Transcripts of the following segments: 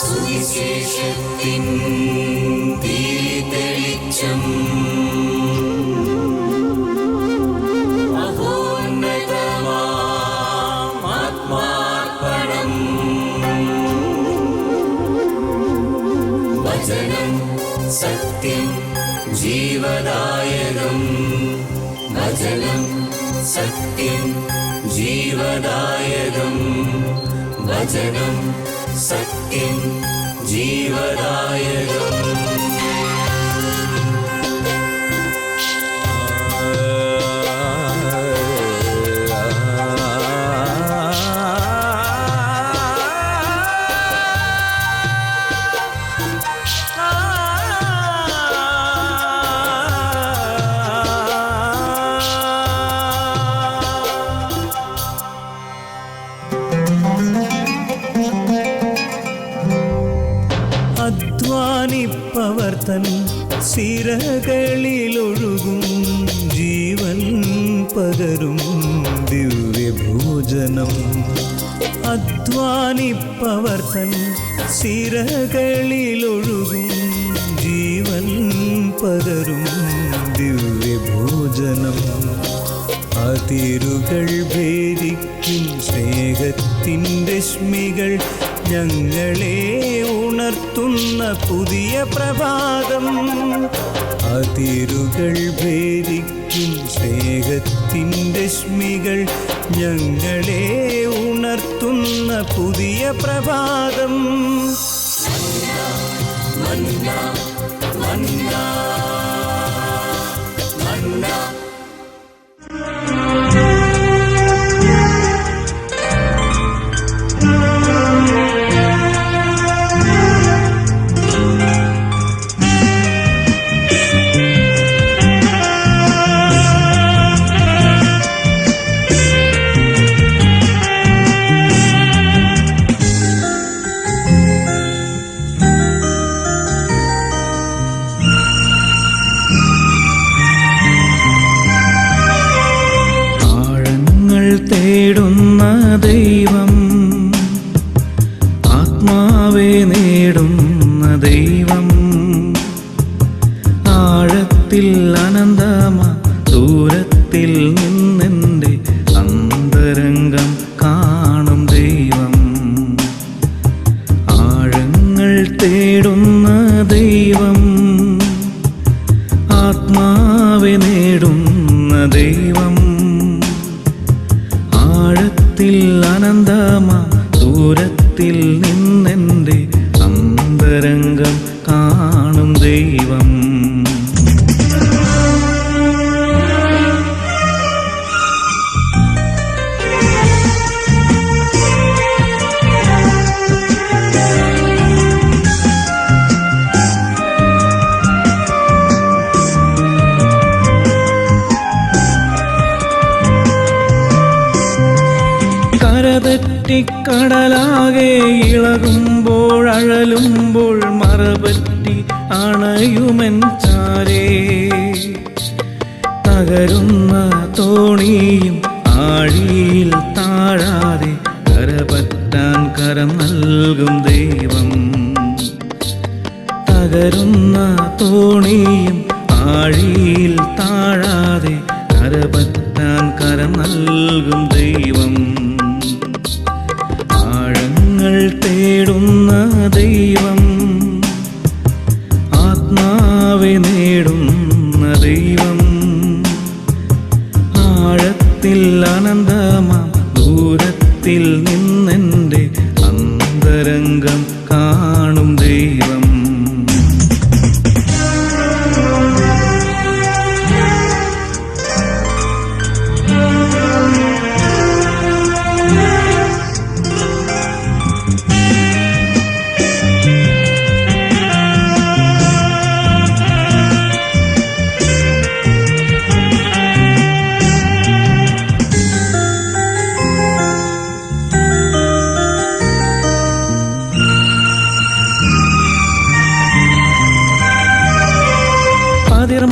സുവിശേഷത്തിൻ തീതെളിച്ചം ആത്മാർപ്പണം വചനം സത്യം ജീവദായകം വചനം സത്യം ജീവദായകം വചനം സത്യം ജീവദായകം. അധ്വാനിപ്പവർ തൻ സിരകളിലൊഴുകും ജീവൻ പകരും ദിവ്യഭോജനം. അധ്വാനിപ്പവർ തൻ സിരകളിലൊഴുകും ജീവൻ പകരും ദിവ്യഭോജനം. അതിരുകൾ ഭേദിക്കും സ്നേഹത്തിൻ്റെ രശ്മികൾ ഞങ്ങളെ ഉണർത്തുന്ന പുതിയ പ്രഭാതം. അതിരുകൾ ഭേദിക്കും സ്നേഹത്തിൻ്റെ രശ്മികൾ ഞങ്ങളെ ഉണർത്തുന്ന പുതിയ പ്രഭാതം. മന്ന മന്ന മന്ന തേടുന്ന ദൈവം, ആത്മാവെ നേടുന്ന ദൈവം, ആഴത്തിൽ അനന്തമാ ദൂരത്തിൽ നിന്നെൻ്റെ അന്തരംഗം കാണും ദൈവം. ആഴങ്ങൾ തേടുന്ന ദൈവം, ആത്മാവെ നേടുന്ന ദൈവം, ആഴത്തിൽ അനന്തമാ ദൂരത്തിൽ നിന്നെൻ്റെ അന്തരംഗം കാണും ദൈവം. കടലാകെ ഇളകുമ്പോൾ അഴലുമ്പോൾ മറപറ്റി അണയുമെൻ ചാരേ. തകരുന്ന തോണിയും ആഴിയിൽ താഴാതെ കരപറ്റാൻ കരം നൽകും ദൈവം. തകരുന്ന തോണിയും ആഴിയിൽ താഴാതെ കരപറ്റാൻ കരം നൽകും ദൈവം. ആഴങ്ങൾ തേടുന്ന ദൈവം, ആത്മാവെ നേടുന്ന ദൈവം, ആഴത്തിൽ അനന്തമാം ദൂരത്തിൽ നിന്നെൻ്റെ അന്തരംഗം കാണും ദൈവം.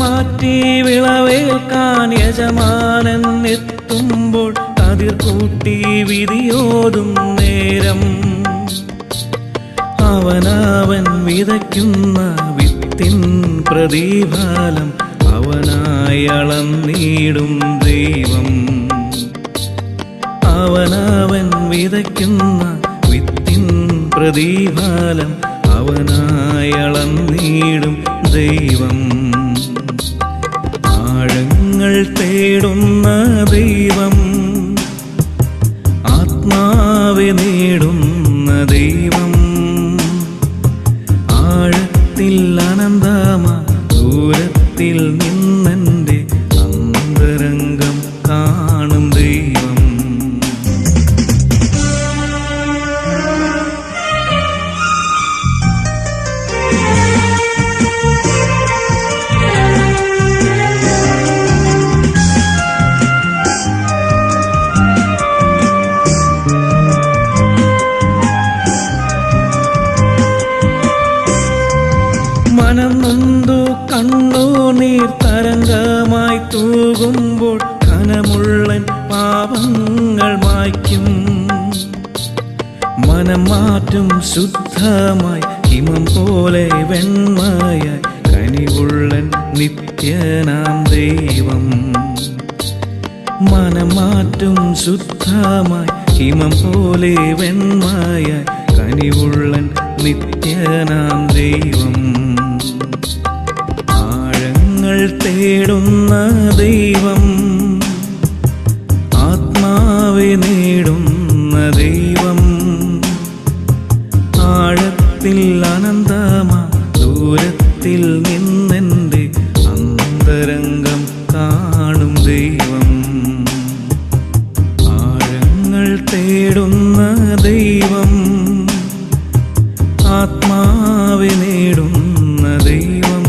മാറ്റി വിളവേൽക്കാൻ യജമാനൻ എത്തുമ്പോൾ കതിർ കൂട്ടി വിധിയോതും നേരം അവൻ വിതയ്ക്കുന്ന വിത്തിൻ പ്രതിഫലം അവനായി അളന്നിടും ദൈവം. അവനവൻ വിതയ്ക്കുന്ന വിത്തിൻ പ്രതിഫലം അവനായി അളന്നിടും ദൈവം. ആഴങ്ങൾ തേടുന്ന ദൈവം, ആത്മാവെ നേടുന്ന ദൈവം. ആഴത്തിൽ അനന്തമാ ദൂരത്തിൽ നിന്നെൻ്റെ അന്തരംഗം കാണും ദൈവം. മനം നൊന്തു കണ്ണുനീർ തരംഗമായി തൂകുമ്പോൾ കനമുള്ളൻ പാപങ്ങൾ മായ്ക്കും. മനം മാറ്റും ശുദ്ധമായി ഹിമം പോലെ വെണ്മയായി കനിവുള്ളൻ നിത്യനാം ദൈവം. മനം മാറ്റും ശുദ്ധമായി ഹിമം പോലെ വെണ്മയായി കനിവുള്ളൻ നിത്യനാം ദൈവം. ആഴങ്ങൾ തേടുന്ന ദൈവം, ആത്മാവെ നേടുന്ന ദൈവം. ആഴത്തിൽ അനന്തമാ ദൂരത്തിൽ നിന്നെൻ്റെ അന്തരംഗം കാണും ദൈവം. ആഴങ്ങൾ തേടുന്ന ദൈവം, ആത്മാവെ നേടുന്ന ദൈവം.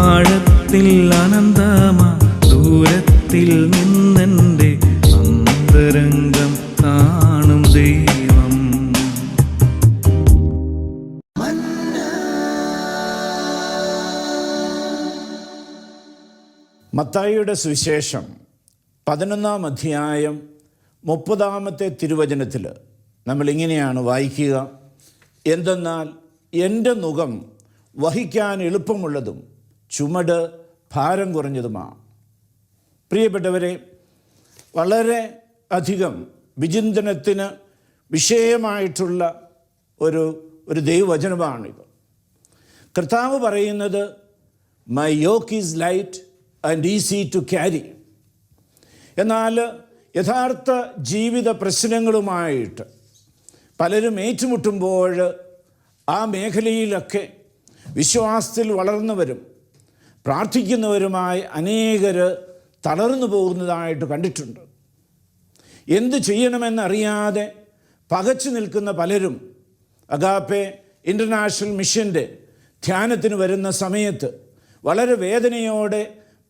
ആഴത്തിൽ അനന്തമാ ദൂരത്തിൽ നിന്നെൻ്റെ അന്തരംഗം കാണും ദൈവം. മത്തായിയുടെ സുവിശേഷം 11-ാം അധ്യായം 30-ാമത്തെ തിരുവചനത്തിൽ നമ്മൾ ഇങ്ങനെയാണ് വായിക്കുക: എന്തെന്നാൽ എൻ്റെ നുകം വഹിക്കാൻ എളുപ്പമുള്ളതും ചുമട് ഭാരം കുറഞ്ഞതുമാണ്. പ്രിയപ്പെട്ടവരെ, വളരെ അധികം വിചിന്തനത്തിന് വിഷയമായിട്ടുള്ള ഒരു ദൈവവചനമാണിത്. കർത്താവ് പറയുന്നത്, my yoke is light and easy to carry. എന്നാൽ യഥാർത്ഥ ജീവിത പ്രശ്നങ്ങളുമായിട്ട് പലരും ഏറ്റുമുട്ടുമ്പോൾ ആ മേഖലയിലൊക്കെ വിശ്വാസത്തിൽ വളർന്നവരും പ്രാർത്ഥിക്കുന്നവരുമായി അനേകർ തളർന്നു പോകുന്നതായിട്ട് കണ്ടിട്ടുണ്ട്. എന്തു ചെയ്യണമെന്നറിയാതെ പകച്ചു നിൽക്കുന്ന പലരും അഗാപ്പെ ഇൻ്റർനാഷണൽ മിഷൻ്റെ ധ്യാനത്തിന് വരുന്ന സമയത്ത് വളരെ വേദനയോടെ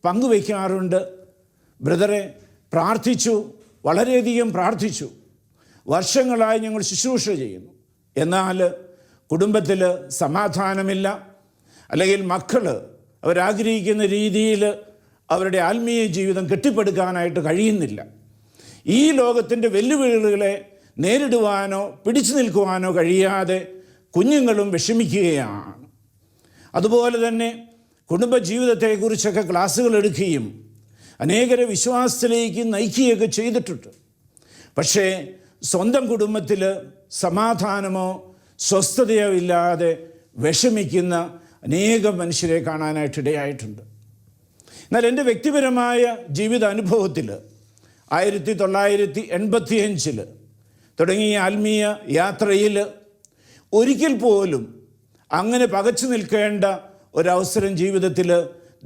പങ്കുവയ്ക്കാറുണ്ട്. ബ്രദറെ, പ്രാർത്ഥിച്ചു, വളരെയധികം പ്രാർത്ഥിച്ചു, വർഷങ്ങളായി ഞങ്ങൾ ശുശ്രൂഷ ചെയ്യുന്നു, എന്നാൽ കുടുംബത്തിൽ സമാധാനമില്ല, അല്ലെങ്കിൽ മക്കൾ അവരാഗ്രഹിക്കുന്ന രീതിയിൽ അവരുടെ ആത്മീയ ജീവിതം കെട്ടിപ്പടുക്കാനായിട്ട് കഴിയുന്നില്ല. ഈ ലോകത്തിൻ്റെ വെല്ലുവിളികളെ നേരിടുവാനോ പിടിച്ചു നിൽക്കുവാനോ കഴിയാതെ കുഞ്ഞുങ്ങളും വിഷമിക്കുകയാണ്. അതുപോലെ തന്നെ കുടുംബജീവിതത്തെക്കുറിച്ചൊക്കെ ക്ലാസ്സുകൾ എടുക്കുകയും അനേകരെ വിശ്വാസത്തിലേക്ക് നയിക്കുകയൊക്കെ ചെയ്തിട്ടുണ്ട്. പക്ഷേ സ്വന്തം കുടുംബത്തിൽ സമാധാനമോ സ്വസ്ഥതയോ ഇല്ലാതെ വിഷമിക്കുന്ന അനേകം മനുഷ്യരെ കാണാനായിട്ടിടയായിട്ടുണ്ട്. എന്നാൽ എൻ്റെ വ്യക്തിപരമായ ജീവിത അനുഭവത്തിൽ 1985 തുടങ്ങിയ ആത്മീയ യാത്രയിൽ ഒരിക്കൽ പോലും അങ്ങനെ പകച്ചു നിൽക്കേണ്ട ഒരവസരം ജീവിതത്തിൽ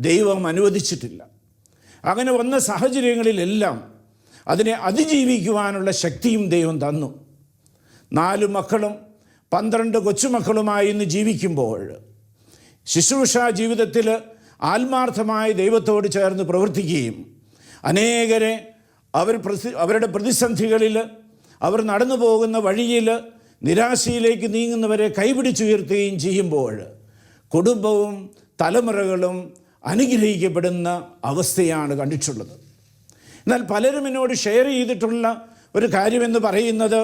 ദൈവം അനുവദിച്ചിട്ടില്ല. അങ്ങനെ വന്ന സാഹചര്യങ്ങളിലെല്ലാം അതിനെ അതിജീവിക്കുവാനുള്ള ശക്തിയും ദൈവം തന്നു. 4 മക്കളും 12 കൊച്ചുമക്കളുമായി ഇന്ന് ജീവിക്കുമ്പോൾ ശുശ്രൂഷാ ജീവിതത്തിൽ ആത്മാർത്ഥമായി ദൈവത്തോട് ചേർന്ന് പ്രവർത്തിക്കുകയും അനേകരെ അവരുടെ പ്രതിസന്ധികളിൽ അവർ നടന്നു പോകുന്ന വഴിയിൽ നിരാശയിലേക്ക് നീങ്ങുന്നവരെ കൈപിടിച്ചുയർത്തുകയും ചെയ്യുമ്പോൾ കുടുംബവും തലമുറകളും അനുഗ്രഹിക്കപ്പെടുന്ന അവസ്ഥയാണ് കണ്ടിട്ടുള്ളത്. എന്നാൽ പലരും എന്നോട് ഷെയർ ചെയ്തിട്ടുള്ള ഒരു കാര്യമെന്ന് പറയുന്നത്,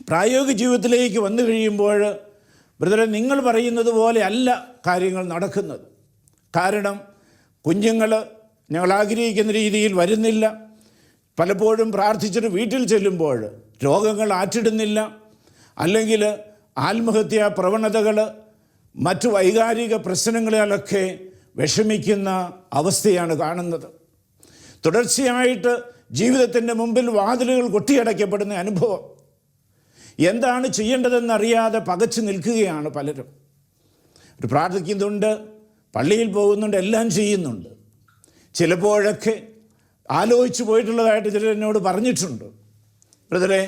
പ്രായോഗിക ജീവിതത്തിലേക്ക് വന്നു കഴിയുമ്പോൾ ബ്രദറെ, നിങ്ങൾ പറയുന്നത് പോലെ അല്ല കാര്യങ്ങൾ നടക്കുന്നത്. കാരണം കുഞ്ഞുങ്ങൾ ഞങ്ങൾ ആഗ്രഹിക്കുന്ന രീതിയിൽ വരുന്നില്ല. പലപ്പോഴും പ്രാർത്ഥിച്ചിട്ട് വീട്ടിൽ ചെല്ലുമ്പോൾ രോഗങ്ങൾ ആറ്റിടുന്നില്ല, അല്ലെങ്കിൽ ആത്മഹത്യാ പ്രവണതകൾ, മറ്റു വൈകാരിക പ്രശ്നങ്ങളിലൊക്കെ വിഷമിക്കുന്ന അവസ്ഥയാണ് കാണുന്നത്. തുടർച്ചയായിട്ട് ജീവിതത്തിൻ്റെ മുമ്പിൽ വാതിലുകൾ കൊട്ടിയടയ്ക്കപ്പെടുന്ന അനുഭവം. എന്താണ് ചെയ്യേണ്ടതെന്നറിയാതെ പകച്ചു നിൽക്കുകയാണ് പലരും. ഒരു പ്രാർത്ഥിക്കുന്നുണ്ട്, പള്ളിയിൽ പോകുന്നുണ്ട്, എല്ലാം ചെയ്യുന്നുണ്ട്. ചിലപ്പോഴൊക്കെ ആലോചിച്ച് പോയിട്ടുള്ളതായിട്ട് ചിലർ എന്നോട് പറഞ്ഞിട്ടുണ്ട്. ബ്രദറെ,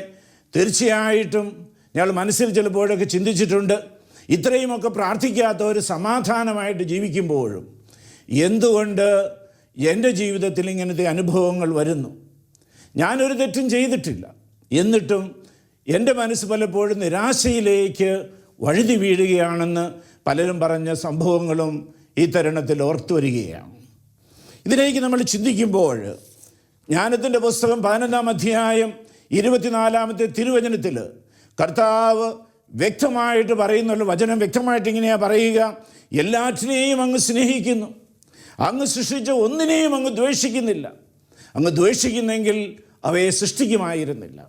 തീർച്ചയായിട്ടും ഞങ്ങൾ മനസ്സിൽ ചിലപ്പോഴൊക്കെ ചിന്തിച്ചിട്ടുണ്ട്, ഇത്രയുമൊക്കെ പ്രാർത്ഥിക്കാത്തവർ സമാധാനമായിട്ട് ജീവിക്കുമ്പോഴും എന്തുകൊണ്ട് എൻ്റെ ജീവിതത്തിൽ ഇങ്ങനത്തെ അനുഭവങ്ങൾ വരുന്നു? ഞാനൊരു തെറ്റും ചെയ്തിട്ടില്ല, എന്നിട്ടും എൻ്റെ മനസ്സ് പലപ്പോഴും നിരാശയിലേക്ക് വഴുതി വീഴുകയാണെന്ന് പലരും പറഞ്ഞ സംഭവങ്ങളും ഈ തരുണത്തിൽ ഓർത്തു വരികയാണ്. ഇതിലേക്ക് നമ്മൾ ചിന്തിക്കുമ്പോൾ ജ്ഞാനത്തിൻ്റെ പുസ്തകം 11-ാം അധ്യായം 24-ാമത്തെ തിരുവചനത്തിൽ കർത്താവ് വ്യക്തമായിട്ട് പറയുന്നുള്ള വചനം വ്യക്തമായിട്ട് ഇങ്ങനെയാണ് പറയുക: എല്ലാറ്റിനെയും അങ്ങ് സ്നേഹിക്കുന്നു, അങ്ങ് സൃഷ്ടിച്ച ഒന്നിനെയും അങ്ങ് ദ്വേഷിക്കുന്നില്ല. അങ്ങ് ദ്വേഷിക്കുന്നെങ്കിൽ അവയെ സൃഷ്ടിക്കുമായിരുന്നില്ല.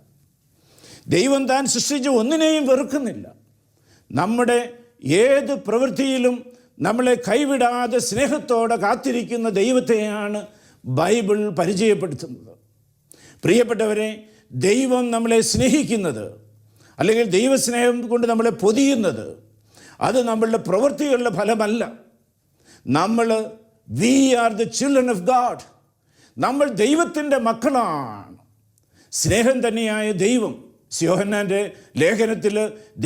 ദൈവം താൻ സൃഷ്ടിച്ച ഒന്നിനെയും വെറുക്കുന്നില്ല. നമ്മുടെ ഏത് പ്രവൃത്തിയിലും നമ്മളെ കൈവിടാതെ സ്നേഹത്തോടെ കാത്തിരിക്കുന്ന ദൈവത്തെയാണ് ബൈബിൾ പരിചയപ്പെടുത്തുന്നത്. പ്രിയപ്പെട്ടവരെ, ദൈവം നമ്മളെ സ്നേഹിക്കുന്നത്, അല്ലെങ്കിൽ ദൈവസ്നേഹം കൊണ്ട് നമ്മളെ പൊതിയുന്നത്, അത് നമ്മളുടെ പ്രവൃത്തികളുടെ ഫലമല്ല. We are the children of God. നമ്മൾ ദൈവത്തിൻ്റെ മക്കളാണ്. സ്നേഹം തന്നെയായ ദൈവം യോഹന്നാൻ്റെ ലേഖനത്തിൽ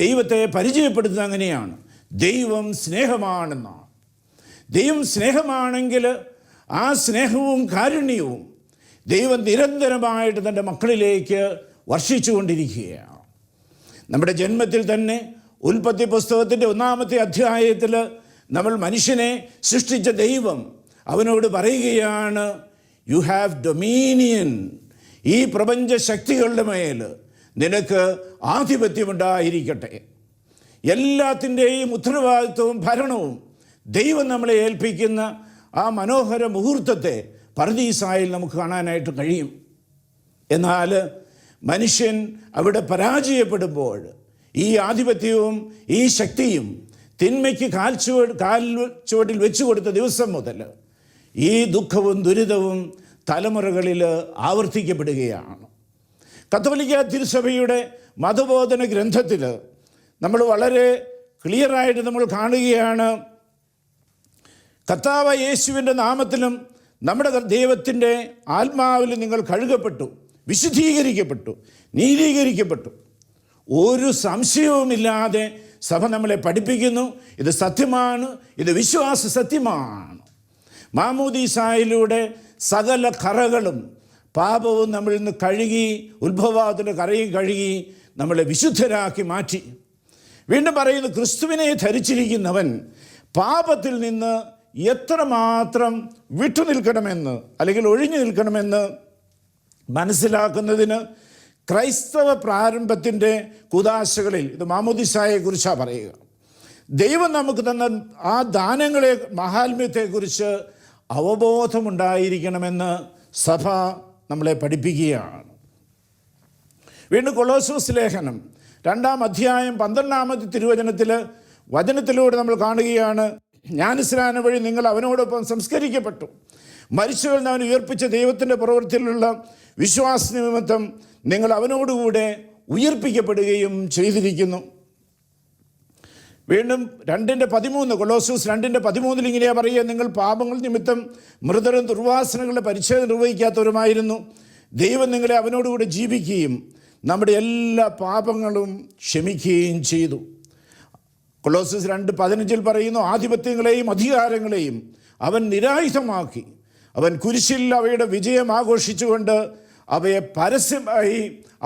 ദൈവത്തെ പരിചയപ്പെടുത്തുന്നത് അങ്ങനെയാണ്: ദൈവം സ്നേഹമാണെന്നാണ്. ദൈവം സ്നേഹമാണെങ്കിൽ ആ സ്നേഹവും കാരുണ്യവും ദൈവം നിരന്തരമായിട്ട് തൻ്റെ മക്കളിലേക്ക് വർഷിച്ചുകൊണ്ടിരിക്കുകയാണ്. നമ്മുടെ ജന്മത്തിൽ തന്നെ ഉൽപ്പത്തി പുസ്തകത്തിൻ്റെ 1-ാമത്തെ അധ്യായത്തിൽ നമ്മൾ മനുഷ്യനെ സൃഷ്ടിച്ച ദൈവം അവനോട് പറയുകയാണ്, യു ഹാവ് ഡൊമീനിയൻ. ഈ പ്രപഞ്ച ശക്തികളുടെ മേൽ നിനക്ക് ആധിപത്യമുണ്ടായിരിക്കട്ടെ. എല്ലാത്തിൻ്റെയും ഉത്തരവാദിത്വവും ഭരണവും ദൈവം നമ്മളെ ഏൽപ്പിക്കുന്ന ആ മനോഹര മുഹൂർത്തത്തെ പർദീസായിൽ നമുക്ക് കാണാനായിട്ട് കഴിയും. എന്നാൽ മനുഷ്യൻ അവിടെ പരാജയപ്പെടുമ്പോൾ ഈ ആധിപത്യവും ഈ ശക്തിയും തിന്മയ്ക്ക് കാൽ ചുവട്ടിൽ വെച്ചു കൊടുത്ത ദിവസം മുതൽ ഈ ദുഃഖവും ദുരിതവും തലമുറകളിൽ ആവർത്തിക്കപ്പെടുകയാണ്. കത്തോലിക്ക തിരുസഭയുടെ മതബോധന ഗ്രന്ഥത്തിൽ നമ്മൾ വളരെ ക്ലിയറായിട്ട് നമ്മൾ കാണുകയാണ്, കർത്താവ് യേശുവിൻ്റെ നാമത്തിലും നമ്മുടെ ദൈവത്തിൻ്റെ ആത്മാവിലും നിങ്ങൾ കഴുകപ്പെട്ടു, വിശുദ്ധീകരിക്കപ്പെട്ടു, നീതീകരിക്കപ്പെട്ടു. ഒരു സംശയവുമില്ലാതെ സഭ നമ്മളെ പഠിപ്പിക്കുന്നു. ഇത് സത്യമാണ്, ഇത് വിശ്വാസ സത്യമാണ്. മാമോദീസായിലൂടെ സകല കറകളും പാപവും നമ്മളിൽ നിന്ന് കഴുകി, ഉത്ഭവത്തിൻ്റെ കറയും കഴുകി നമ്മളെ വിശുദ്ധരാക്കി മാറ്റി. വീണ്ടും പറയുന്നു, ക്രിസ്തുവിനെ ധരിച്ചിരിക്കുന്നവൻ പാപത്തിൽ നിന്ന് എത്രമാത്രം വിട്ടുനിൽക്കണമെന്ന്, അല്ലെങ്കിൽ ഒഴിഞ്ഞു നിൽക്കണമെന്ന് മനസ്സിലാക്കുന്നതിന് ക്രൈസ്തവ പ്രാരംഭത്തിൻ്റെ കുദാശകളിൽ, ഇത് മാമോദിസായെക്കുറിച്ചാണ് പറയുക, ദൈവം നമുക്ക് തന്ന ആ ദാനങ്ങളെ, മഹാത്മ്യത്തെക്കുറിച്ച് അവബോധമുണ്ടായിരിക്കണമെന്ന് സഭ നമ്മളെ പഠിപ്പിക്കുകയാണ്. വീണ്ടും കൊളോസ്യോസ് ലേഖനം 2-ാം അധ്യായം 12-ാമത്തെ തിരുവചനത്തിൽ വചനത്തിലൂടെ നമ്മൾ കാണുകയാണ്, ജ്ഞാനസ്നാനം വഴി നിങ്ങൾ അവനോടൊപ്പം സംസ്കരിക്കപ്പെട്ടു, മരിച്ചവരിൽ നിന്ന് അവൻ ഉയർപ്പിച്ച ദൈവത്തിൻ്റെ പ്രവൃത്തിയിലുള്ള വിശ്വാസ നിമിത്തം നിങ്ങൾ അവനോടുകൂടെ ഉയർപ്പിക്കപ്പെടുകയും ചെയ്തിരിക്കുന്നു. വീണ്ടും 2:13, കൊളോസ്യോസ് 2:13 ഇങ്ങനെയാണ് പറയുക, നിങ്ങൾ പാപങ്ങൾ നിമിത്തം മൃതരും ദുർവാസനകളുടെ പരിച്ഛേദം നിർവഹിക്കാത്തവരുമായിരുന്നു. ദൈവം നിങ്ങളെ അവനോടുകൂടെ ജീവിക്കുകയും നമ്മുടെ എല്ലാ പാപങ്ങളും ക്ഷമിക്കുകയും ചെയ്തു. കൊളോസ്യസ് 2:15 പറയുന്നു, ആധിപത്യങ്ങളെയും അധികാരങ്ങളെയും അവൻ നിരായുധമാക്കി, അവൻ കുരിശിൽ അവയുടെ വിജയം ആഘോഷിച്ചുകൊണ്ട് അവയെ പരസ്യമായി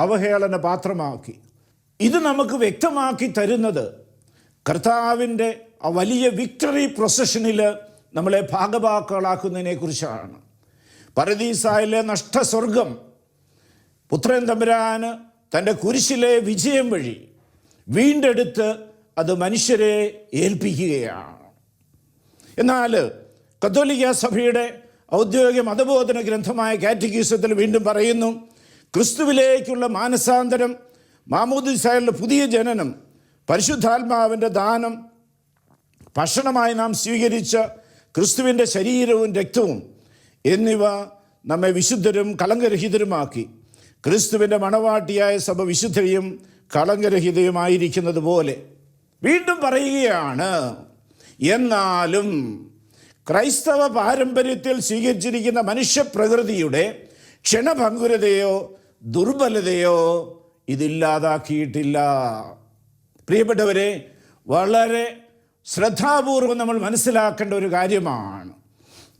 അവഹേളന പാത്രമാക്കി. ഇത് നമുക്ക് വ്യക്തമാക്കി തരുന്നത് കർത്താവിൻ്റെ ആ വലിയ വിക്ടറി പ്രൊസഷനിൽ നമ്മളെ ഭാഗഭാക്കുകളാക്കുന്നതിനെ കുറിച്ചാണ്. പരദീസായിലെ നഷ്ടസ്വർഗം പുത്രൻ തമ്പുരാന് തൻ്റെ കുരിശിലെ വിജയം വഴി വീണ്ടെടുത്ത് അത് മനുഷ്യരെ ഏൽപ്പിക്കുകയാണ്. എന്നാൽ കത്തോലിക്ക സഭയുടെ ഔദ്യോഗിക മതബോധന ഗ്രന്ഥമായ കാറ്റഗിസത്തിൽ വീണ്ടും പറയുന്നു, ക്രിസ്തുവിലേക്കുള്ള മാനസാന്തരം, മാമോദീസായുടെ പുതിയ ജനനം, പരിശുദ്ധാത്മാവിൻ്റെ ദാനം, ഭക്ഷണമായി നാം സ്വീകരിച്ച ക്രിസ്തുവിൻ്റെ ശരീരവും രക്തവും എന്നിവ നമ്മെ വിശുദ്ധരും കളങ്കരഹിതരുമാക്കി. ക്രിസ്തുവിൻ്റെ മണവാട്ടിയായ സഭ വിശുദ്ധയും കളങ്കരഹിതയുമായിരിക്കുന്നത് പോലെ വീണ്ടും പറയുകയാണ്. എന്നാലും ക്രൈസ്തവ പാരമ്പര്യത്തിൽ സ്വീകരിച്ചിരിക്കുന്ന മനുഷ്യപ്രകൃതിയുടെ ക്ഷണഭങ്കുരതയോ ദുർബലതയോ ഇതില്ലാതാക്കിയിട്ടില്ല. പ്രിയപ്പെട്ടവരെ, വളരെ ശ്രദ്ധാപൂർവം നമ്മൾ മനസ്സിലാക്കേണ്ട ഒരു കാര്യമാണ്.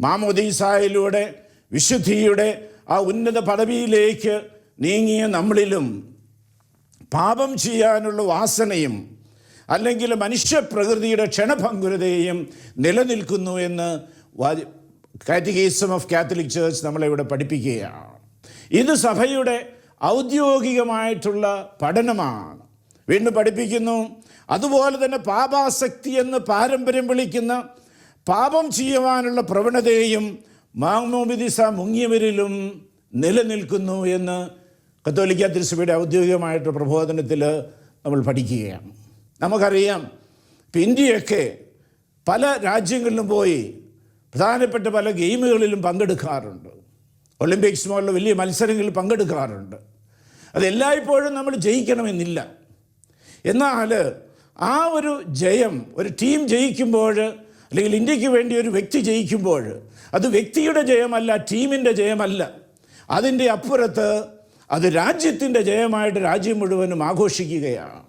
മാമോദീസായിലൂടെ വിശുദ്ധിയുടെ ആ ഉന്നത പദവിയിലേക്ക് നീങ്ങിയ നമ്മളിലും പാപം ചെയ്യാനുള്ള വാസനയും അല്ലെങ്കിൽ മനുഷ്യപ്രകൃതിയുടെ ക്ഷണഭങ്കുരതയും നിലനിൽക്കുന്നു എന്ന് കാറ്റഗിസം ഓഫ് കാത്തലിക് ചർച്ച് നമ്മളെ ഇവിടെ പഠിപ്പിക്കുകയാണ്. ഇത് സഭയുടെ ഔദ്യോഗികമായിട്ടുള്ള പഠനമാണ്. വീണ്ടും പഠിപ്പിക്കുന്നു, അതുപോലെ തന്നെ പാപാസക്തി എന്ന് പാരമ്പര്യം വിളിക്കുന്ന പാപം ചെയ്യുവാനുള്ള പ്രവണതയും മാമോദിസ മുങ്ങിയവരിലും നിലനിൽക്കുന്നു എന്ന് കത്തോലിക്ക തിരുസഭയുടെ ഔദ്യോഗികമായിട്ടുള്ള പ്രബോധനത്തിൽ നമ്മൾ പഠിക്കുകയാണ്. നമുക്കറിയാം, ഇപ്പം ഇന്ത്യയൊക്കെ പല രാജ്യങ്ങളിലും പോയി പ്രധാനപ്പെട്ട പല ഗെയിമുകളിലും പങ്കെടുക്കാറുണ്ട്. ഒളിമ്പിക്സ് പോലുള്ള വലിയ മത്സരങ്ങളിൽ പങ്കെടുക്കാറുണ്ട്. അതെല്ലായ്പ്പോഴും നമ്മൾ ജയിക്കണമെന്നില്ല. എന്നാൽ ആ ഒരു ജയം, ഒരു ടീം ജയിക്കുമ്പോൾ, അല്ലെങ്കിൽ ഇന്ത്യക്ക് വേണ്ടി ഒരു വ്യക്തി ജയിക്കുമ്പോൾ, അത് വ്യക്തിയുടെ ജയമല്ല, ടീമിൻ്റെ ജയമല്ല. അതിൻ്റെ അപ്പുറത്ത് അത് രാജ്യത്തിൻ്റെ ജയമായിട്ട് രാജ്യം മുഴുവനും ആഘോഷിക്കുകയാണ്.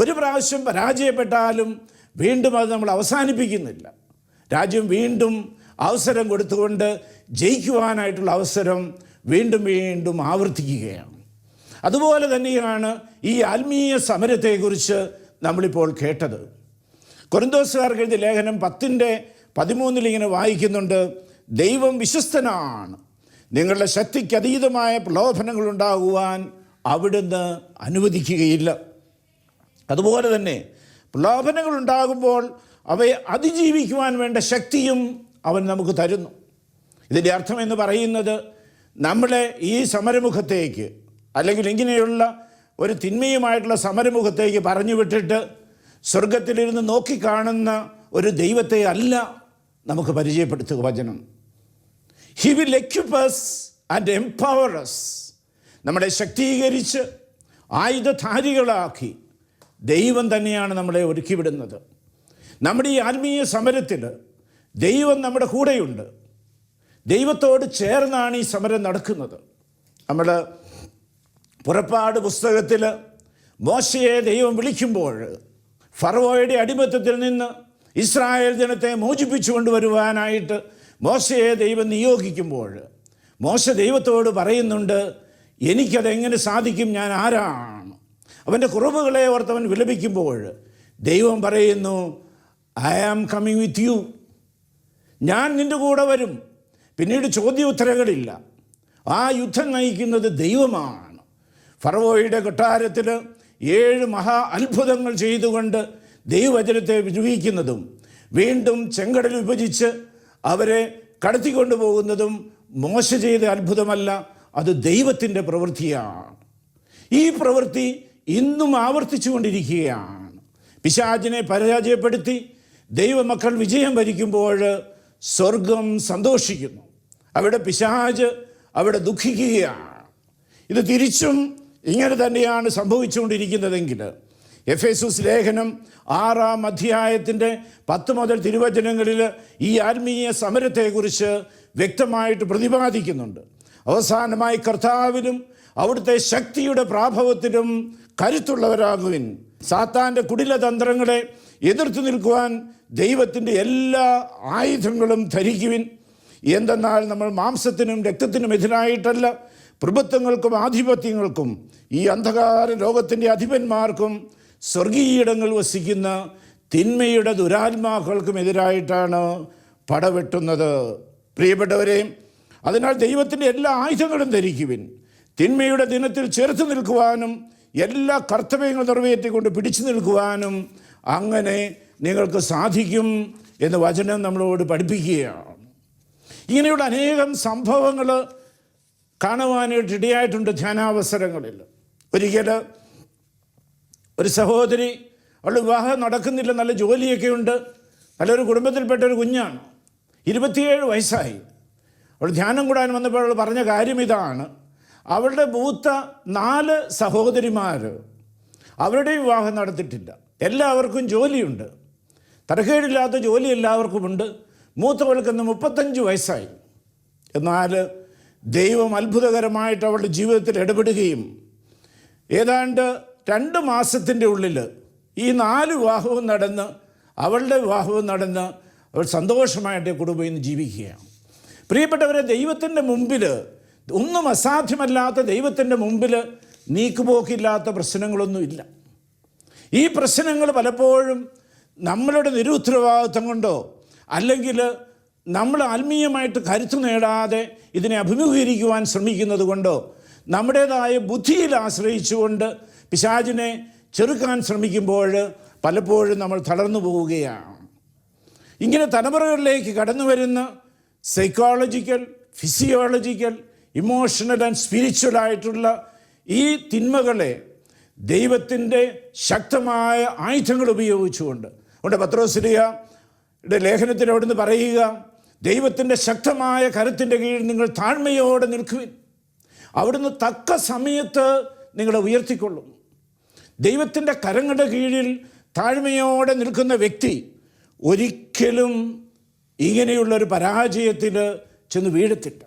ഒരു പ്രാവശ്യം പരാജയപ്പെട്ടാലും വീണ്ടും അത് നമ്മൾ അവസാനിപ്പിക്കുന്നില്ല. രാജ്യം വീണ്ടും അവസരം കൊടുത്തുകൊണ്ട് ജയിക്കുവാനായിട്ടുള്ള അവസരം വീണ്ടും വീണ്ടും ആവർത്തിക്കുകയാണ്. അതുപോലെ തന്നെയാണ് ഈ ആത്മീയ സമരത്തെക്കുറിച്ച് നമ്മളിപ്പോൾ കേട്ടത്. കൊരിന്തോസുകാർക്ക് എഴുതിയ ലേഖനം 10:13 ഇങ്ങനെ വായിക്കുന്നുണ്ട്, ദൈവം വിശ്വസ്തനാണ്, നിങ്ങളുടെ ശക്തിക്ക് അതീതമായ പ്രലോഭനങ്ങൾ ഉണ്ടാകുവാൻ അവിടുന്ന് അനുവദിക്കുകയില്ല. അതുപോലെ തന്നെ പ്രലോഭനങ്ങൾ ഉണ്ടാകുമ്പോൾ അവയെ അതിജീവിക്കുവാൻ വേണ്ട ശക്തിയും അവൻ നമുക്ക് തരുന്നു. ഇതിൻ്റെ അർത്ഥം എന്ന് പറയുന്നത്, നമ്മളെ ഈ സമരമുഖത്തേക്ക്, അല്ലെങ്കിൽ ഇങ്ങനെയുള്ള ഒരു തിന്മയുമായിട്ടുള്ള സമരമുഖത്തേക്ക് പറഞ്ഞു വിട്ടിട്ട് സ്വർഗത്തിലിരുന്ന് നോക്കിക്കാണുന്ന ഒരു ദൈവത്തെ അല്ല നമുക്ക് പരിചയപ്പെടുത്തുക വചനം. He will equip us and empower us. നമ്മളെ ശക്തീകരിച്ച് ആയുധധാരികളാക്കി ദൈവം തന്നെയാണ് നമ്മളെ ഒരുക്കിവിടുന്നത്. നമ്മുടെ ഈ ആത്മീയ സമരത്തിൽ ദൈവം നമ്മുടെ കൂടെയുണ്ട്. ദൈവത്തോട് ചേർന്നാണ് ഈ സമരം നടക്കുന്നത്. നമ്മൾ പുറപ്പാട് പുസ്തകത്തിൽ മോശയെ ദൈവം വിളിക്കുമ്പോൾ, ഫറവോയുടെ അടിമത്തത്തിൽ നിന്ന് ഇസ്രായേൽ ജനത്തെ മോചിപ്പിച്ചു കൊണ്ടുവരുവാനായിട്ട് മോശയെ ദൈവം നിയോഗിക്കുമ്പോൾ, മോശ ദൈവത്തോട് പറയുന്നുണ്ട്, എനിക്കതെങ്ങനെ സാധിക്കും, ഞാൻ ആരാണ്? അവൻ്റെ കുറവുകളെ ഓർത്തവൻ വിലപിക്കുമ്പോൾ ദൈവം പറയുന്നു, I am coming with you, ഞാൻ നിൻ്റെ കൂടെ വരും. പിന്നീട് ചോദ്യോത്തരങ്ങളില്ല. ആ യുദ്ധം നയിക്കുന്നത് ദൈവമാണ്. ഫറവോയുടെ കൊട്ടാരത്തിൽ 7 മഹാ അത്ഭുതങ്ങൾ ചെയ്തുകൊണ്ട് ദൈവവചനത്തെ വിജയിക്കുന്നതും വീണ്ടും ചെങ്കടൽ വിഭജിച്ച് അവരെ കടത്തിക്കൊണ്ടു പോകുന്നതും മോശ ചെയ്ത അത്ഭുതമല്ല, അത് ദൈവത്തിൻ്റെ പ്രവൃത്തിയാണ്. ഈ പ്രവൃത്തി ഇന്നും ആവർത്തിച്ചു കൊണ്ടിരിക്കുകയാണ്. പിശാചിനെ പരാജയപ്പെടുത്തി ദൈവമക്കൾ വിജയം വരിക്കുമ്പോൾ സ്വർഗം സന്തോഷിക്കുന്നു. അവിടെ പിശാച് അവിടെ ദുഃഖിക്കുകയാണ്. ഇത് തിരിച്ചും ഇങ്ങനെ തന്നെയാണ് സംഭവിച്ചുകൊണ്ടിരിക്കുന്നതെങ്കിൽ എഫേസസ് ലേഖനം 6-ാം അധ്യായത്തിൻ്റെ 10 മുതൽ തിരുവചനങ്ങളിൽ ഈ ആത്മീയ സമരത്തെക്കുറിച്ച് വ്യക്തമായിട്ട് പ്രതിപാദിക്കുന്നുണ്ട്. അവസാനമായി കർത്താവിലും അവിടുത്തെ ശക്തിയുടെ പ്രാഭവത്തിലും കരുത്തുള്ളവരാകുവിൻ. സാത്താൻ്റെ കുടിലതന്ത്രങ്ങളെ എതിർത്ത് നിൽക്കുവാൻ ദൈവത്തിൻ്റെ എല്ലാ ആയുധങ്ങളും ധരിക്കുവിൻ. എന്തെന്നാൽ നമ്മൾ മാംസത്തിനും രക്തത്തിനും എതിരായിട്ടല്ല, പ്രഭുത്വങ്ങൾക്കും ആധിപത്യങ്ങൾക്കും ഈ അന്ധകാര ലോകത്തിൻ്റെ അധിപന്മാർക്കും സ്വർഗീയിടങ്ങൾ വസിക്കുന്ന തിന്മയുടെ ദുരാത്മാക്കൾക്കും എതിരായിട്ടാണ് പടവെട്ടുന്നത്. പ്രിയപ്പെട്ടവരെ, അതിനാൽ ദൈവത്തിൻ്റെ എല്ലാ ആയുധങ്ങളും ധരിക്കുവിൻ, തിന്മയുടെ ദിനത്തിൽ ചെറുത്തു നിൽക്കുവാനും എല്ലാ കർത്തവ്യങ്ങൾ നിറവേറ്റിക്കൊണ്ട് പിടിച്ചു നിൽക്കുവാനും അങ്ങനെ നിങ്ങൾക്ക് സാധിക്കും എന്ന് വചനം നമ്മളോട് പഠിപ്പിക്കുകയാണ്. ഇങ്ങനെയുള്ള അനേകം സംഭവങ്ങൾ കാണുവാനായിട്ട് ഇടയായിട്ടുണ്ട് ധ്യാനാവസരങ്ങളിൽ. ഒരിക്കൽ ഒരു സഹോദരി, അവളുടെ വിവാഹം നടക്കുന്നില്ല, നല്ല ജോലിയൊക്കെ ഉണ്ട്, നല്ലൊരു കുടുംബത്തിൽപ്പെട്ട ഒരു കുഞ്ഞാണ്, 27 വയസ്സായി. അവൾ ധ്യാനം കൂടാൻ വന്നപ്പോൾ അവൾ പറഞ്ഞ കാര്യം ഇതാണ്: അവളുടെ മൂത്ത 4 സഹോദരിമാർ അവരുടെ വിവാഹം നടത്തിയിട്ടില്ല. എല്ലാവർക്കും ജോലിയുണ്ട്, തരക്കേടില്ലാത്ത ജോലി എല്ലാവർക്കുമുണ്ട്. മൂത്തവൾക്കെന്ന് 35 വയസ്സായി. എന്നാൽ ദൈവം അത്ഭുതകരമായിട്ട് അവളുടെ ജീവിതത്തിൽ ഇടപെടുകയും ഏതാണ്ട് 2 മാസത്തിൻ്റെ ഉള്ളിൽ ഈ 4 വിവാഹവും നടന്ന്, അവളുടെ വിവാഹവും നടന്ന് അവൾ സന്തോഷമായിട്ട് കുടുംബം ഇന്ന് ജീവിക്കുകയാണ്. പ്രിയപ്പെട്ടവരെ, ദൈവത്തിൻ്റെ മുമ്പിൽ ഒന്നും അസാധ്യമല്ലാത്ത ദൈവത്തിൻ്റെ മുമ്പിൽ നീക്കുപോക്കില്ലാത്ത പ്രശ്നങ്ങളൊന്നുമില്ല. ഈ പ്രശ്നങ്ങൾ പലപ്പോഴും നമ്മളുടെ നിരുത്തരവാദിത്വം കൊണ്ടോ അല്ലെങ്കിൽ നമ്മൾ ആത്മീയമായിട്ട് കരുത്തു നേടാതെ ഇതിനെ അഭിമുഖീകരിക്കുവാൻ ശ്രമിക്കുന്നത് കൊണ്ടോ നമ്മുടേതായ ബുദ്ധിയിൽ ആശ്രയിച്ചുകൊണ്ട് പിശാചിനെ ചെറുക്കാൻ ശ്രമിക്കുമ്പോൾ പലപ്പോഴും നമ്മൾ തളർന്നു പോവുകയാണ്. ഇങ്ങനെ തലമുറകളിലേക്ക് കടന്നു വരുന്ന സൈക്കോളജിക്കൽ, ഫിസിയോളജിക്കൽ, ഇമോഷണൽ ആൻഡ് സ്പിരിച്വലായിട്ടുള്ള ഈ തിന്മകളെ ദൈവത്തിൻ്റെ ശക്തമായ ആയുധങ്ങൾ ഉപയോഗിച്ചുകൊണ്ട്, അതുകൊണ്ട് പത്രോസ്ലീഹയുടെ ലേഖനത്തിൽ അവിടുന്ന് പറയുക, ദൈവത്തിൻ്റെ ശക്തമായ കരുത്തിൻ്റെ കീഴിൽ നിങ്ങൾ താഴ്മയോടെ നിൽക്കുവിൻ, അവിടുന്ന് തക്ക സമയത്ത് നിങ്ങളെ ഉയർത്തിക്കൊള്ളും. ദൈവത്തിൻ്റെ കരങ്ങളുടെ കീഴിൽ താഴ്മയോടെ നിൽക്കുന്ന വ്യക്തി ഒരിക്കലും ഇങ്ങനെയുള്ളൊരു പരാജയത്തിൽ ചെന്ന് വീഴത്തില്ല.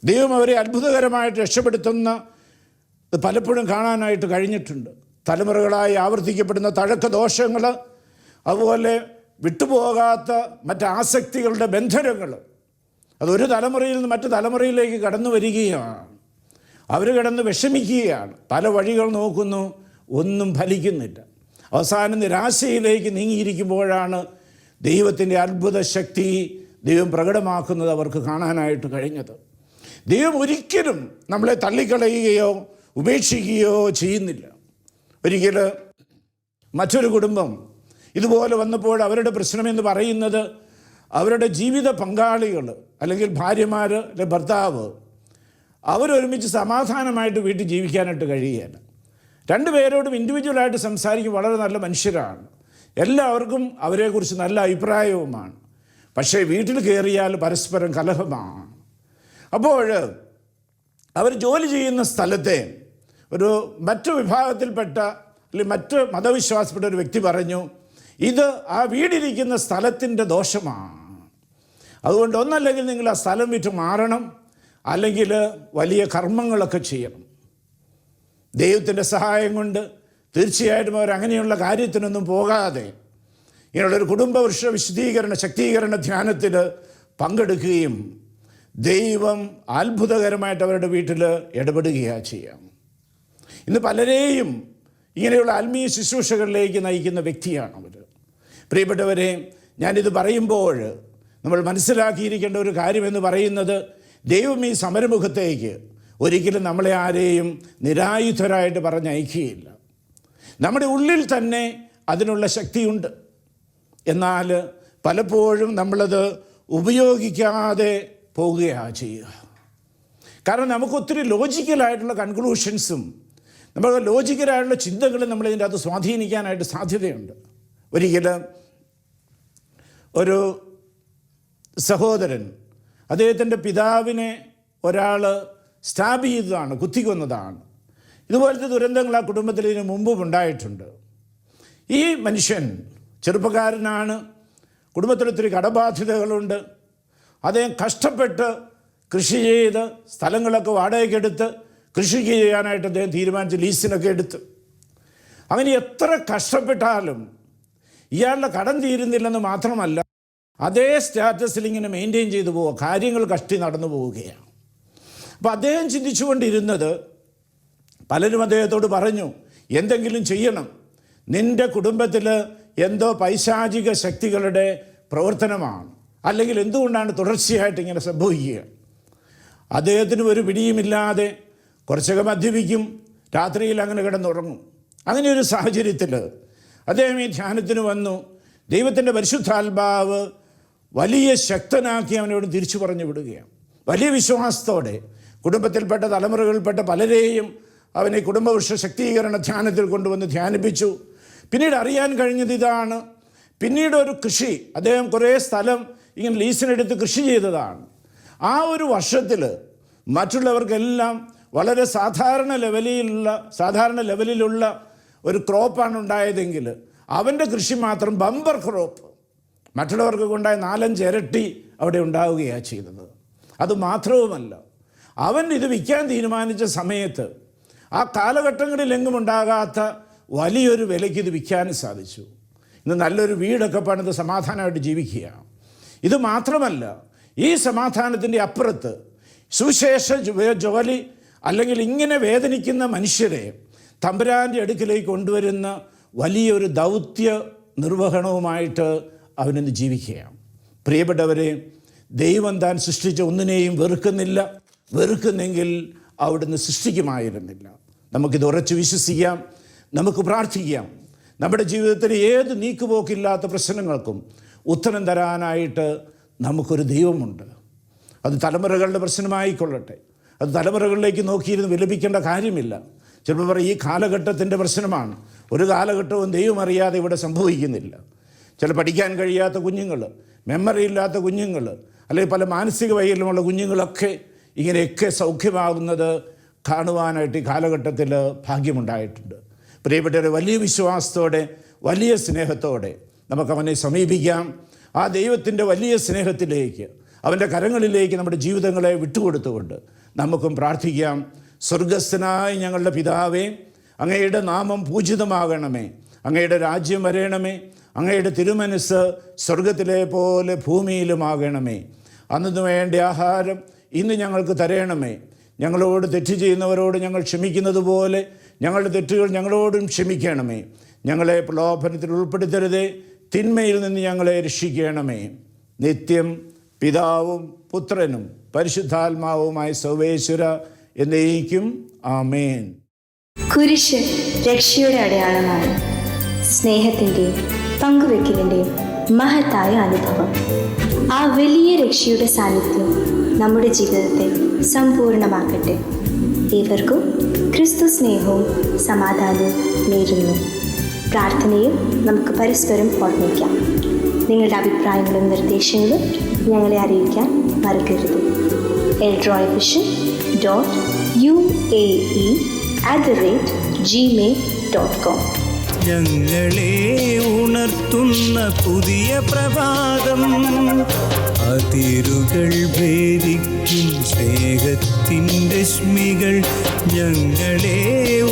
ദൈവം അവരെ അത്ഭുതകരമായിട്ട് രക്ഷപ്പെടുത്തുന്ന പലപ്പോഴും കാണാനായിട്ട് കഴിഞ്ഞിട്ടുണ്ട്. തലമുറകളായി ആവർത്തിക്കപ്പെടുന്ന തഴക്ക ദോഷങ്ങൾ, അതുപോലെ വിട്ടുപോകാത്ത മറ്റ് ആസക്തികളുടെ ബന്ധനങ്ങൾ, അതൊരു തലമുറയിൽ നിന്ന് മറ്റു തലമുറയിലേക്ക് കടന്നു വരികയാണ്. അവർ കിടന്ന് വിഷമിക്കുകയാണ്, പല വഴികൾ നോക്കുന്നു, ഒന്നും ഫലിക്കുന്നില്ല. അവസാനം നിരാശയിലേക്ക് നീങ്ങിയിരിക്കുമ്പോഴാണ് ദൈവത്തിൻ്റെ അത്ഭുത ശക്തി ദൈവം പ്രകടമാക്കുന്നത് അവർക്ക് കാണാനായിട്ട് കഴിഞ്ഞത്. ദൈവം ഒരിക്കലും നമ്മളെ തള്ളിക്കളയുകയോ ഉപേക്ഷിക്കുകയോ ചെയ്യുന്നില്ല. ഒരിക്കൽ മറ്റൊരു കുടുംബം ഇതുപോലെ വന്നപ്പോൾ അവരുടെ പ്രശ്നമെന്ന് പറയുന്നത് അവരുടെ ജീവിത പങ്കാളികൾ അല്ലെങ്കിൽ ഭാര്യമാർ അല്ലെങ്കിൽ ഭർത്താവ് അവരൊരുമിച്ച് സമാധാനമായിട്ട് വീട്ടിൽ ജീവിക്കാനായിട്ട് കഴിയുകയില്ല. 2 പേരോടും ഇൻഡിവിജ്വലായിട്ട് സംസാരിക്കും, വളരെ നല്ല മനുഷ്യരാണ്, എല്ലാവർക്കും അവരെക്കുറിച്ച് നല്ല അഭിപ്രായവുമാണ്. പക്ഷേ വീട്ടിൽ കയറിയാൽ പരസ്പരം കലഹമാണ്. അപ്പോൾ അവർ ജോലി ചെയ്യുന്ന സ്ഥലത്തെ ഒരു മറ്റു വിഭാഗത്തിൽപ്പെട്ട അല്ലെങ്കിൽ മറ്റ് മതവിശ്വാസപ്പെട്ട ഒരു വ്യക്തി പറഞ്ഞു, ഇത് ആ വീടിരിക്കുന്ന സ്ഥലത്തിൻ്റെ ദോഷമാണ്, അതുകൊണ്ട് ഒന്നല്ലെങ്കിൽ നിങ്ങൾ ആ സ്ഥലം വിറ്റ് മാറണം, അല്ലെങ്കിൽ വലിയ കർമ്മങ്ങളൊക്കെ ചെയ്യണം. ദൈവത്തിൻ്റെ സഹായം കൊണ്ട് തീർച്ചയായിട്ടും അവർ അങ്ങനെയുള്ള കാര്യത്തിനൊന്നും പോകാതെ ഇങ്ങനെയുള്ളൊരു കുടുംബവൃക്ഷ വിശദീകരണ ശക്തീകരണ ധ്യാനത്തിൽ പങ്കെടുക്കുകയും ദൈവം അത്ഭുതകരമായിട്ട് അവരുടെ വീട്ടിൽ ഇടപെടുകയാണ് ചെയ്യാം. ഇന്ന് പലരെയും ഇങ്ങനെയുള്ള ആത്മീയ ശുശ്രൂഷകളിലേക്ക് നയിക്കുന്ന വ്യക്തിയാണ് അവർ. പ്രിയപ്പെട്ടവരെ, ഞാനിത് പറയുമ്പോൾ നമ്മൾ മനസ്സിലാക്കിയിരിക്കേണ്ട ഒരു കാര്യമെന്ന് പറയുന്നത്, ദൈവം ഈ സമരമുഖത്തേക്ക് ഒരിക്കലും നമ്മളെ ആരെയും നിരായുധരായിട്ട് പറഞ്ഞയക്കുകയില്ല. നമ്മുടെ ഉള്ളിൽ തന്നെ അതിനുള്ള ശക്തിയുണ്ട്. എന്നാൽ പലപ്പോഴും നമ്മളത് ഉപയോഗിക്കാതെ പോവുകയാണ് ചെയ്യുക. കാരണം നമുക്കൊത്തിരി ലോജിക്കലായിട്ടുള്ള കൺക്ലൂഷൻസും നമ്മൾ ലോജിക്കലായിട്ടുള്ള ചിന്തകളും നമ്മളിതിൻ്റെ അകത്ത് സ്വാധീനിക്കാനായിട്ട് സാധ്യതയുണ്ട്. ഒരിക്കൽ ഒരു സഹോദരൻ അദ്ദേഹത്തിൻ്റെ പിതാവിനെ ഒരാൾ സ്റ്റാബ് ചെയ്തതാണ്, കുത്തിക്കൊന്നതാണ്. ഇതുപോലത്തെ ദുരന്തങ്ങൾ ആ കുടുംബത്തിൽ ഇതിന് മുമ്പും ഉണ്ടായിട്ടുണ്ട്. ഈ മനുഷ്യൻ ചെറുപ്പക്കാരനാണ്, കുടുംബത്തിലൊത്തിരി കടബാധ്യതകളുണ്ട്. അദ്ദേഹം കഷ്ടപ്പെട്ട് കൃഷി ചെയ്ത് സ്ഥലങ്ങളൊക്കെ വാടകയ്ക്കെടുത്ത് കൃഷി ചെയ്യാനായിട്ട് അദ്ദേഹം തീരുമാനിച്ച് ലീസിനൊക്കെ എടുത്ത്. അങ്ങനെ എത്ര കഷ്ടപ്പെട്ടാലും ഇയാളുടെ കടം തീരുന്നില്ലെന്ന് മാത്രമല്ല, അതേ സ്റ്റാറ്റസിൽ ഇങ്ങനെ മെയിൻറ്റെയിൻ ചെയ്തു പോവുക, കാര്യങ്ങൾ കഷ്ടി നടന്നു പോവുകയാണ്. അപ്പോൾ അദ്ദേഹം ചിന്തിച്ചുകൊണ്ടിരുന്നത്, പലരും അദ്ദേഹത്തോട് പറഞ്ഞു, എന്തെങ്കിലും ചെയ്യണം, നിൻ്റെ കുടുംബത്തിൽ എന്തോ പൈശാചിക ശക്തികളുടെ പ്രവർത്തനമാണ്, അല്ലെങ്കിൽ എന്തുകൊണ്ടാണ് തുടർച്ചയായിട്ട് ഇങ്ങനെ സംഭവിക്കുക. അദ്ദേഹത്തിന് ഒരു പിടിയുമില്ലാതെ കുറച്ചൊക്കെ മദ്യപിക്കും, രാത്രിയിൽ അങ്ങനെ കിടന്നുറങ്ങും. അങ്ങനെ ഒരു സാഹചര്യത്തിൽ അദ്ദേഹം ഈ ധ്യാനത്തിന് വന്നു. ദൈവത്തിൻ്റെ പരിശുദ്ധാത്മാവ് വലിയ ശക്തനാക്കി അവനോട് തിരിച്ചു പറഞ്ഞു വിടുകയാണ്. വലിയ വിശ്വാസത്തോടെ കുടുംബത്തിൽപ്പെട്ട തലമുറകളിൽപ്പെട്ട പലരെയും അവനെ കുടുംബവൃക്ഷ ശക്തീകരണ ധ്യാനത്തിൽ കൊണ്ടുവന്ന് ധ്യാനിപ്പിച്ചു. പിന്നീട് അറിയാൻ കഴിഞ്ഞത് ഇതാണ്. പിന്നീട് ഒരു കൃഷി, അദ്ദേഹം കുറേ സ്ഥലം ഇങ്ങനെ ലീസിനെടുത്ത് കൃഷി ചെയ്തതാണ്. ആ ഒരു വർഷത്തിൽ മറ്റുള്ളവർക്കെല്ലാം വളരെ സാധാരണ ലെവലിലുള്ള ഒരു ക്രോപ്പാണ് ഉണ്ടായതെങ്കിൽ അവൻ്റെ കൃഷി മാത്രം ബമ്പർ ക്രോപ്പ്, മറ്റുള്ളവർക്ക് കൊണ്ടായ 4-5 ഇരട്ടി അവിടെ ഉണ്ടാവുകയാണ് ചെയ്തത്. അതുമാത്രവുമല്ല, അവൻ ഇത് വിൽക്കാൻ തീരുമാനിച്ച സമയത്ത് ആ കാലഘട്ടങ്ങളിലെങ്ങും ഉണ്ടാകാത്ത വലിയൊരു വിലയ്ക്ക് ഇത് വിൽക്കാനും സാധിച്ചു. ഇന്ന് നല്ലൊരു വീടൊക്കെ പണിത് സമാധാനമായിട്ട് ജീവിക്കുക. ഇത് മാത്രമല്ല, ഈ സമാധാനത്തിൻ്റെ അപ്പുറത്ത് സുവിശേഷ ജോലി അല്ലെങ്കിൽ ഇങ്ങനെ വേദനിക്കുന്ന മനുഷ്യരെ തമ്പുരാൻ്റെ അടുക്കിലേക്ക് കൊണ്ടുവരുന്ന വലിയൊരു ദൗത്യ നിർവഹണവുമായിട്ട് അവനിന്ന് ജീവിക്കുകയാണ്. പ്രിയപ്പെട്ടവരെ, ദൈവം താൻ സൃഷ്ടിച്ച ഒന്നിനെയും വെറുക്കുന്നെങ്കിൽ അവിടുന്ന് സൃഷ്ടിക്കുമായിരുന്നില്ല. നമുക്കിത് ഉറച്ചു വിശ്വസിക്കാം, നമുക്ക് പ്രാർത്ഥിക്കാം. നമ്മുടെ ജീവിതത്തിൽ ഏത് നീക്കുപോക്കില്ലാത്ത പ്രശ്നങ്ങൾക്കും ഉത്തരം തരാനായിട്ട് നമുക്കൊരു ദൈവമുണ്ട്. അത് തലമുറകളുടെ പ്രശ്നമായിക്കൊള്ളട്ടെ, അത് തലമുറകളിലേക്ക് നോക്കിയിരുന്ന് വിലപിക്കേണ്ട കാര്യമില്ല. ചിലപ്പോൾ പറയും ഈ കാലഘട്ടത്തിൻ്റെ പ്രശ്നമാണ്. ഒരു കാലഘട്ടവും ദൈവം അറിയാതെ ഇവിടെ സംഭവിക്കുന്നില്ല. ചില പഠിക്കാൻ കഴിയാത്ത കുഞ്ഞുങ്ങൾ, മെമ്മറി ഇല്ലാത്ത കുഞ്ഞുങ്ങൾ, അല്ലെങ്കിൽ പല മാനസിക വൈകല്യമുള്ള കുഞ്ഞുങ്ങളൊക്കെ ഇങ്ങനെയൊക്കെ സൗഖ്യമാകുന്നത് കാണുവാനായിട്ട് ഈ കാലഘട്ടത്തിൽ ഭാഗ്യമുണ്ടായിട്ടുണ്ട്. പ്രിയപ്പെട്ടവരെ, വലിയ വിശ്വാസത്തോടെ വലിയ സ്നേഹത്തോടെ നമുക്കവനെ സമീപിക്കാം. ആ ദൈവത്തിൻ്റെ വലിയ സ്നേഹത്തിലേക്ക്, അവൻ്റെ കരങ്ങളിലേക്ക് നമ്മുടെ ജീവിതങ്ങളെ വിട്ടുകൊടുത്തുകൊണ്ട് നമുക്കും പ്രാർത്ഥിക്കാം. സ്വർഗസ്ഥനായ ഞങ്ങളുടെ പിതാവേ, അങ്ങയുടെ നാമം പൂജിതമാകണമേ, അങ്ങയുടെ രാജ്യം വരേണമേ, അങ്ങയുടെ തിരുമനസ്സ് സ്വർഗത്തിലെ പോലെ ഭൂമിയിലുമാകണമേ. അന്നു വേണ്ട ആഹാരം ഇന്ന് ഞങ്ങൾക്ക് തരയണമേ. ഞങ്ങളോട് തെറ്റ് ചെയ്യുന്നവരോട് ഞങ്ങൾ ക്ഷമിക്കുന്നത് പോലെ ഞങ്ങളുടെ തെറ്റുകൾ ഞങ്ങളോടും ക്ഷമിക്കണമേ. ഞങ്ങളെ പ്രലോഭനത്തിൽ ഉൾപ്പെടുത്തരുതേ, തിന്മയിൽ നിന്ന് ഞങ്ങളെ രക്ഷിക്കണമേ. നിത്യം പിതാവും പുത്രനും പരിശുദ്ധാത്മാവുമായ സർവേശ്വര എന്നേക്കും ആമേൻ. കുരിശ് രക്ഷയുടെ അടയാളമാണ്. സ്നേഹത്തിൻ്റെയും പങ്കുവെക്കലിൻ്റെയും മഹത്തായ അനുഭവം. ആ വലിയ രക്ഷയുടെ സാന്നിധ്യം നമ്മുടെ ജീവിതത്തെ സമ്പൂർണ്ണമാക്കട്ടെ. ഏവർക്കും ക്രിസ്തു സ്നേഹവും സമാധാനവും നേരുന്നു. പ്രാർത്ഥനയിൽ നമുക്ക് പരസ്പരം ഓർമ്മിക്കാം. നിങ്ങളുടെ അഭിപ്രായങ്ങളും നിർദ്ദേശങ്ങളും ഞങ്ങളെ അറിയിക്കാൻ മറക്കരുത്. eldroyvision.uae@gmail.com. ഞങ്ങളെ ഉണർത്തുന്ന പുതിയ പ്രഭാതം, അതിരുകൾ ഭേദിക്കും സ്നേഹത്തിൻ്റെ രശ്മികൾ. ഞങ്ങളെ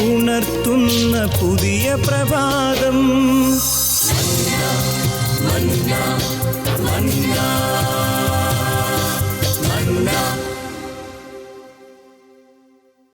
ഉണർത്തുന്ന പുതിയ പ്രഭാതം,